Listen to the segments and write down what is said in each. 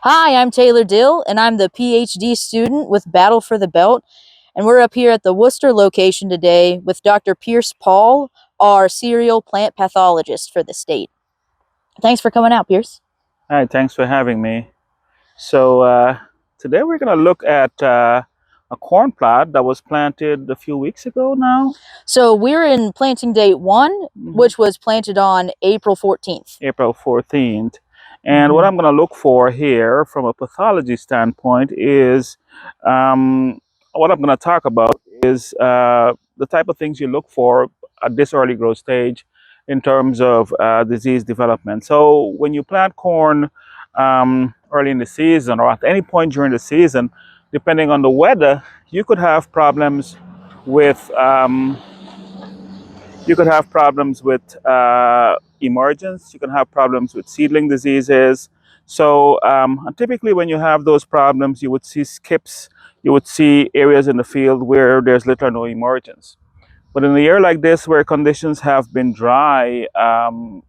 Hi, I'm Taylor Dill, and I'm the PhD student with Battle for the Belt. And we're up here at the Worcester location today with Dr. Pierce Paul, our serial plant pathologist for the state. Thanks for coming out, Pierce. Hi, thanks for having me. So today we're going to look at a corn plot that was planted a few weeks ago now. So we're in planting date 1, which was planted on April 14th. April 14th. And what I'm going to look for here from a pathology standpoint is what I'm going to talk about is the type of things you look for at this early growth stage in terms of disease development. So when you plant corn early in the season or at any point during the season, depending on the weather, you could have problems with emergence. You can have problems with seedling diseases. So typically when you have those problems, you would see skips, you would see areas in the field where there's little or no emergence. But in a year like this, where conditions have been dry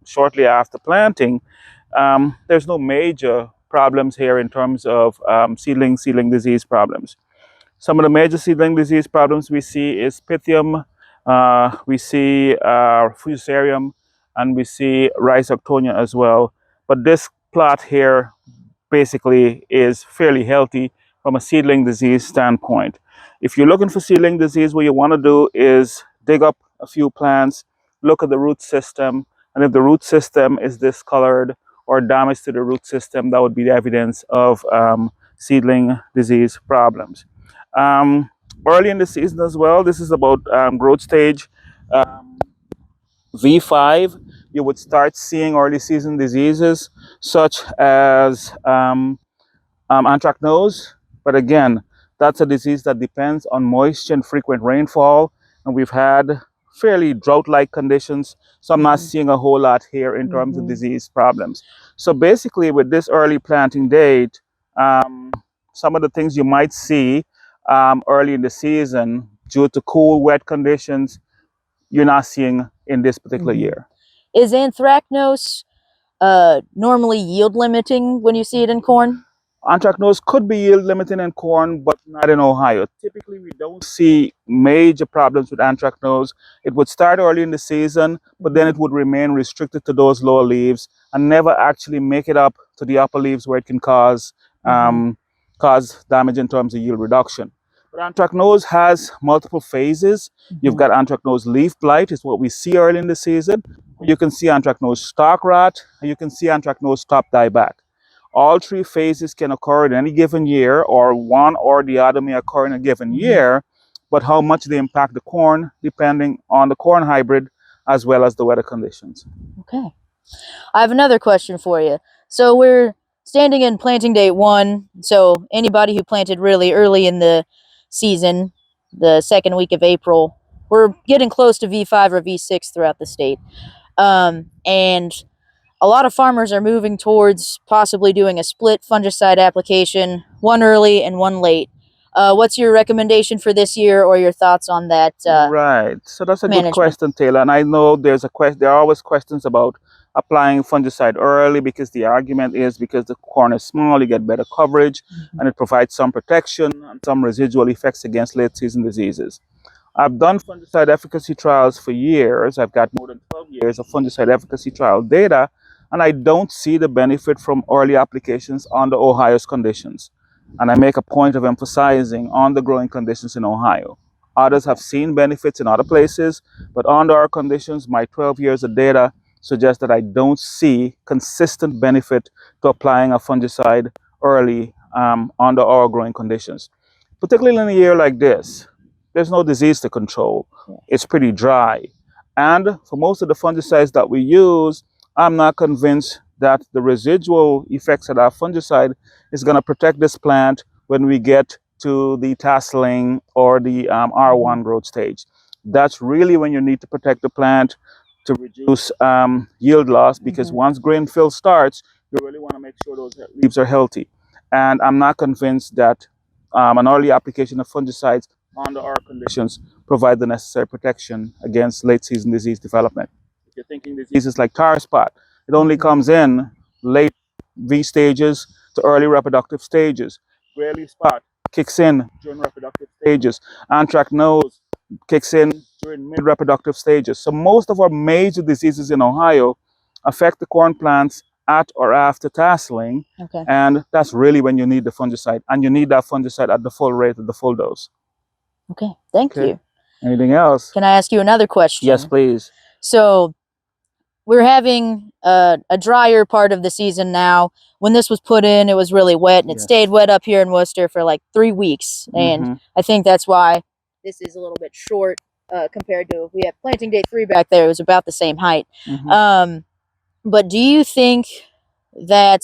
shortly after planting, there's no major problems here in terms of seedling disease problems. Some of the major seedling disease problems we see is Pythium, we see Fusarium, and we see Rhizoctonia as well. But this plot here basically is fairly healthy from a seedling disease standpoint. If you're looking for seedling disease, what you want to do is dig up a few plants, look at the root system, and if the root system is discolored or damage to the root system, that would be the evidence of seedling disease problems. Early in the season as well, this is about growth stage V5, you would start seeing early season diseases such as anthracnose. But again, that's a disease that depends on moisture and frequent rainfall. And we've had fairly drought-like conditions. So I'm not seeing a whole lot here in terms of disease problems. So basically with this early planting date, some of the things you might see early in the season due to cool, wet conditions, you're not seeing in this particular year. Is anthracnose normally yield limiting when you see it in corn? Anthracnose could be yield limiting in corn, but not in Ohio. Typically, we don't see major problems with anthracnose. It would start early in the season, but then it would remain restricted to those lower leaves and never actually make it up to the upper leaves where it can cause damage in terms of yield reduction. But anthracnose has multiple phases. You've got anthracnose leaf blight, is what we see early in the season. You can see anthracnose stalk rot, and you can see anthracnose top dieback. All three phases can occur in any given year, or one or the other may occur in a given year, but how much they impact the corn depending on the corn hybrid as well as the weather conditions. Okay. I have another question for you. So we're standing in planting date 1. So anybody who planted really early in the season, the second week of April, we're getting close to V5 or V6 throughout the state. And a lot of farmers are moving towards possibly doing a split fungicide application, one early and one late. What's your recommendation for this year, or your thoughts on that? Right. So that's a management? good question, Taylor. And I know there are always questions about applying fungicide early, because the argument is because the corn is small, you get better coverage, and it provides some protection and some residual effects against late season diseases. I've done fungicide efficacy trials for years. I've got more than 12 years of fungicide efficacy trial data, and I don't see the benefit from early applications under Ohio's conditions. And I make a point of emphasizing on the growing conditions in Ohio. Others have seen benefits in other places, but under our conditions, my 12 years of data suggests that I don't see consistent benefit to applying a fungicide early under our growing conditions. Particularly in a year like this, there's no disease to control. It's pretty dry. And for most of the fungicides that we use, I'm not convinced that the residual effects of that fungicide is going to protect this plant when we get to the tasseling or the R1 growth stage. That's really when you need to protect the plant to reduce yield loss, because once grain fill starts, you really want to make sure those leaves are healthy. And I'm not convinced that an early application of fungicides under our conditions provide the necessary protection against late season disease development. If you're thinking diseases like tar spot, it only comes in late V stages to early reproductive stages. Grayley spot kicks in during reproductive stages. Anthracnose kicks in during mid-reproductive stages. So most of our major diseases in Ohio affect the corn plants at or after tasseling, Okay. and that's really when you need the fungicide, and you need that fungicide at the full rate of the full dose. Okay. Thank Okay. you. Anything else? Can I ask you another question? Yes, please. So we're having a drier part of the season now. When this was put in, it was really wet, and it Yes. stayed wet up here in Worcester for like 3 weeks. And I think that's why this is a little bit short compared to, we have planting day 3 back there. It was about the same height. But do you think that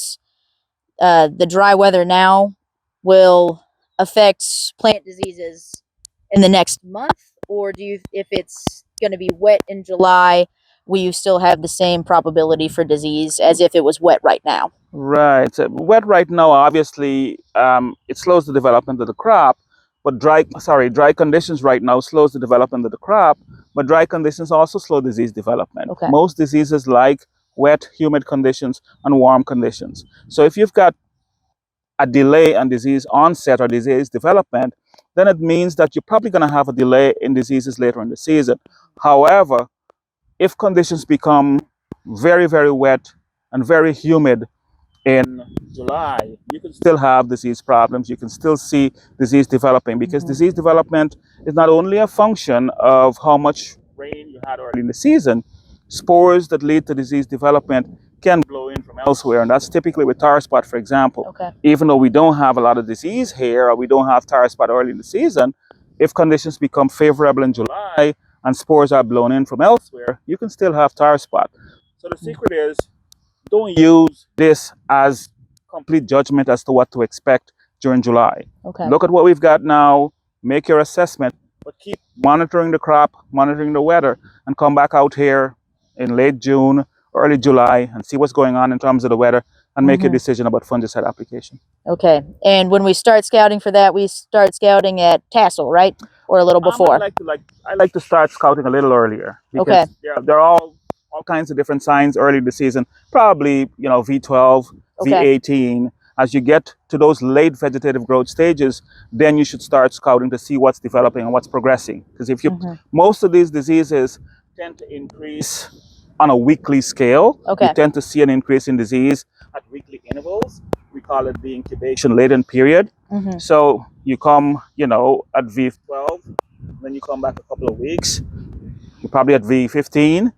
the dry weather now will affect plant diseases in the next month? Or do you, if it's going to be wet in July, will you still have the same probability for disease as if it was wet right now? Right. So wet right now, obviously, it slows the development of the crop. But dry conditions right now slows the development of the crop. But dry conditions also slow disease development. Okay. Most diseases like wet, humid conditions and warm conditions. So if you've got a delay in disease onset or disease development, then it means that you're probably going to have a delay in diseases later in the season. However, if conditions become very, very wet and very humid in July, you can still have disease problems. You can still see disease developing, because disease development is not only a function of how much rain you had early in the season. Spores that lead to disease development can blow in from elsewhere, and that's typically with tar spot, for example. Okay. Even though we don't have a lot of disease here, or we don't have tar spot early in the season, if conditions become favorable in July and spores are blown in from elsewhere, you can still have tar spot. So the secret is, don't use this as complete judgment as to what to expect during July. Okay. Look at what we've got now, make your assessment, but keep monitoring the crop, monitoring the weather, and come back out here in late June, early July, and see what's going on in terms of the weather, and make a decision about fungicide application. Okay. And when we start scouting for that, we start scouting at tassel, right? Or a little before? I like to start scouting a little earlier, because there are all kinds of different signs early in the season. Probably, V12, V18. As you get to those late vegetative growth stages, then you should start scouting to see what's developing and what's progressing. Because if you, most of these diseases tend to increase on a weekly scale. Okay. You tend to see an increase in disease at weekly intervals. We call it the incubation latent period. So you come, at V12, then you come back a couple of weeks, you're probably at V15,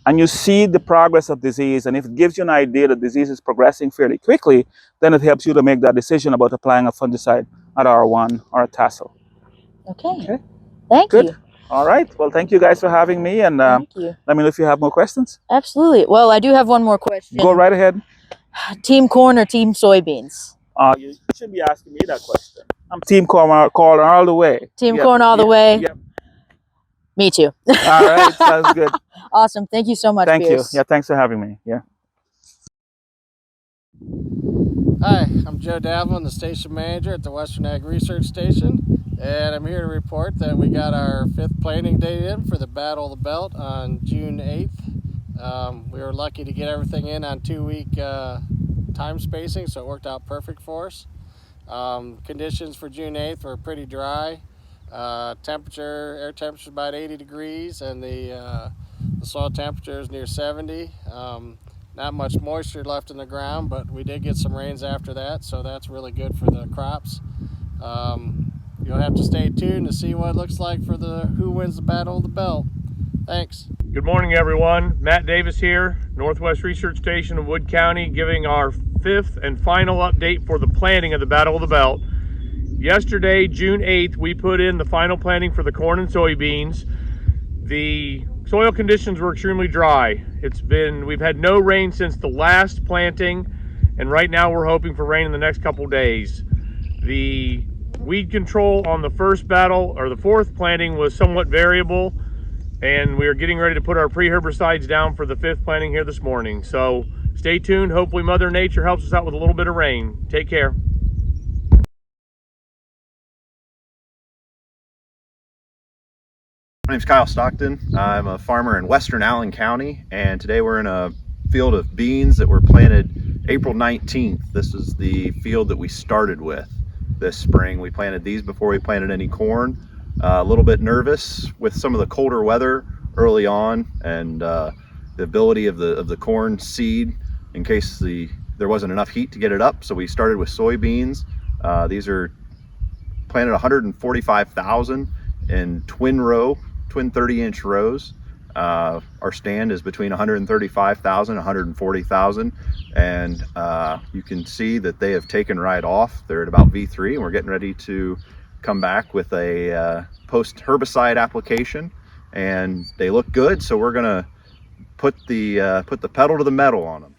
and you see the progress of disease. And if it gives you an idea that disease is progressing fairly quickly, then it helps you to make that decision about applying a fungicide at R1 or a tassel. Okay. Thank Good. you. All right. Well, thank you guys for having me, and Thank you. let me know if you have more questions. Absolutely. Well, I do have one more question. Go right ahead. Team corn or team soybeans? You should be asking me that question. I'm team corn all the way. Team corn all the way? Yep. Me too. All right. Sounds good. Awesome. Thank you so much, Thank Pierce. you. Yeah, thanks for having me. Yeah. Hi, I'm Joe Davlin, the station manager at the Western Ag Research Station, and I'm here to report that we got our 5th planting date in for the Battle of the Belt on June 8th. We were lucky to get everything in on 2-week time spacing, so it worked out perfect for us. Conditions for June 8th were pretty dry. Air temperature is about 80 degrees, and the soil temperature is near 70. Not much moisture left in the ground, but we did get some rains after that, so that's really good for the crops. You'll have to stay tuned to see what it looks like for who wins the Battle of the Belt. Thanks. Good morning, everyone. Matt Davis here, Northwest Research Station in Wood County, giving our 5th and final update for the planting of the Battle of the Belt. Yesterday, June 8th, we put in the final planting for the corn and soybeans. The soil conditions were extremely dry. We've had no rain since the last planting, and right now we're hoping for rain in the next couple days. The weed control on the first battle, or the 4th planting, was somewhat variable, and we are getting ready to put our pre-herbicides down for the 5th planting here this morning. So stay tuned. Hopefully Mother Nature helps us out with a little bit of rain. Take care. My name's Kyle Stockton. I'm a farmer in western Allen County, and today we're in a field of beans that were planted April 19th, this is the field that we started with this spring. We planted these before we planted any corn. A little bit nervous with some of the colder weather early on, and the ability of the corn seed in case there wasn't enough heat to get it up. So we started with soybeans. These are planted 145,000 in twin 30-inch rows. Our stand is between 135,000 and 140,000, and you can see that they have taken right off. They're at about V3, and we're getting ready to come back with a post herbicide application, and they look good, so we're gonna put the pedal to the metal on them.